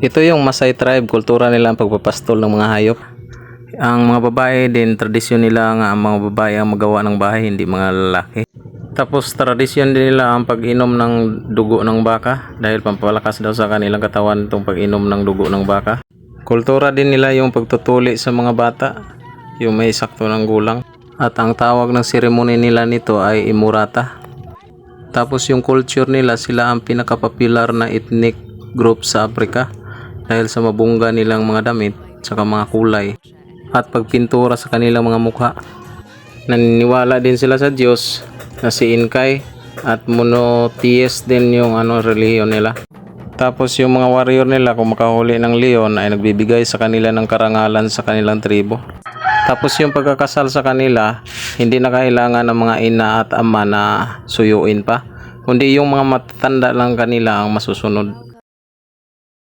Ito yung Masai tribe, kultura nila ang pagpapastol ng mga hayop. Ang mga babae din, tradisyon nila nga ang mga babae ang magawa ng bahay, hindi mga lalaki. Tapos tradisyon din nila ang pag-inom ng dugo ng baka dahil pampalakas daw sa kanilang katawan itong pag-inom ng dugo ng baka. Kultura din nila yung pagtutuli sa mga bata, yung may sakto ng gulang. At ang tawag ng seremony nila nito ay imurata. Tapos yung culture nila, sila ang pinaka-popular na ethnic group sa Africa dahil sa mabungga nilang mga damit saka mga kulay at pagpintura sa kanilang mga mukha. Naniniwala din sila sa Diyos na si Inkai at monotheist din yung relihiyon nila. Tapos yung mga warrior nila kung makahuli ng leon ay nagbibigay sa kanila ng karangalan sa kanilang tribo. Tapos yung pagkakasal sa kanila, hindi na kailangan ng mga ina at ama na suyuin pa, kundi yung mga matatanda lang kanila ang masusunod.